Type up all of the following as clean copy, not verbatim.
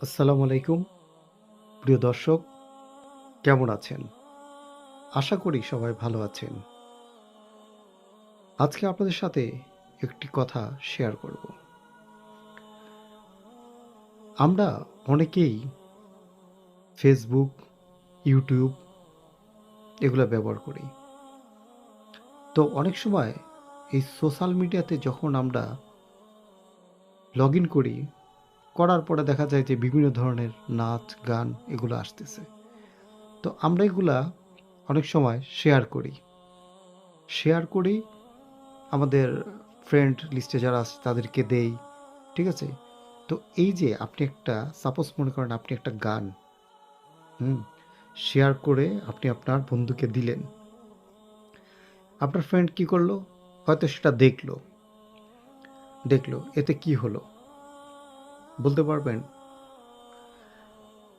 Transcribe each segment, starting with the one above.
আসসালামু আলাইকুম প্রিয় দর্শক, কেমন আছেন? আশা করি সবাই ভালো আছেন। আজকে আপনাদের সাথে একটি কথা শেয়ার করব। আমরা অনেকেই ফেসবুক, ইউটিউব এগুলা ব্যবহার করি। তো অনেক সময় এই সোশ্যাল মিডিয়াতে যখন আমরা লগইন করি, করার পরে দেখা যায় যে বিভিন্ন ধরনের নাচ, গান এগুলো আসতেছে। তো আমরা এগুলা অনেক সময় শেয়ার করি আমাদের ফ্রেন্ড লিস্টে যারা আছে তাদেরকে দেই। ঠিক আছে? তো এই যে আপনি একটা সাপোজ মনে করেন আপনি একটা গান হুম, শেয়ার করে আপনি আপনার বন্ধুকে দিলেন। আপনার ফ্রেন্ড কি করলো? হয়তো সেটা দেখলো। এতে কি হলো? বলতে পারবেন?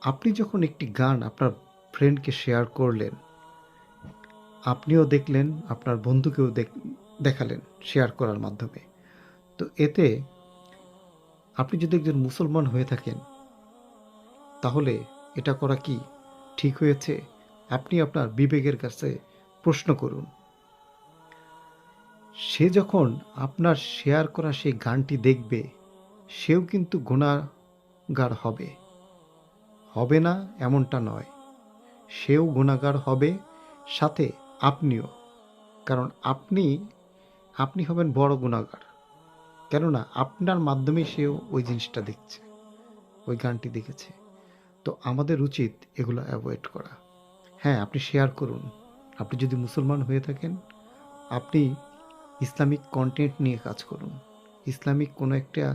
আপনি যখন একটি গান আপনার ফ্রেন্ডকে শেয়ার করলেন, আপনিও দেখলেন, আপনার বন্ধুকেও দেখালেন শেয়ার করার মাধ্যমে। তো এতে আপনি যদি একজন মুসলমান হয়ে থাকেন, তাহলে এটা করা কি ঠিক হয়েছে? আপনি আপনার বিবেকের কাছে প্রশ্ন করুন। সে যখন আপনার শেয়ার করা সেই গানটি দেখবে, সেও কিন্তু গুনাহগার হবে। হবে না এমনটা নয়। সেও গুনাহগার হবে, সাথে আপনিও। কারণ আপনি হবেন বড় গুনাহগার। কেননা আপনার মাধ্যমেই সেও ওই জিনিসটা দেখছে, ওই গানটি দেখেছে। তো আমাদের উচিত এগুলো অ্যাভয়েড করা। হ্যাঁ, আপনি শেয়ার করুন। আপনি যদি মুসলমান হয়ে থাকেন, আপনি ইসলামিক কনটেন্ট নিয়ে কাজ করুন। ইসলামিক কোনো একটা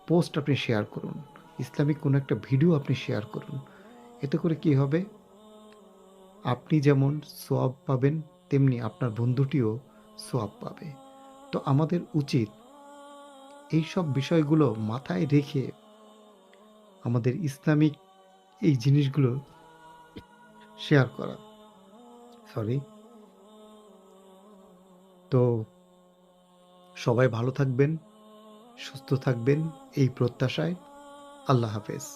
পোস্ট আপনি শেয়ার করুন। ইসলামিক কোনো একটা ভিডিও আপনি শেয়ার করুন। এতে করে কি হবে? আপনি যেমন সওয়াব পাবেন, তেমনি আপনার বন্ধুটিও সওয়াব পাবে। তো আমাদের উচিত এইসব বিষয়গুলো মাথায় রেখে আমাদের ইসলামিক এই জিনিসগুলো শেয়ার করা। সরি। তো সবাই ভালো থাকবেন, সুস্থ থাকবেন এই প্রত্যাশায়। আল্লাহ হাফেজ।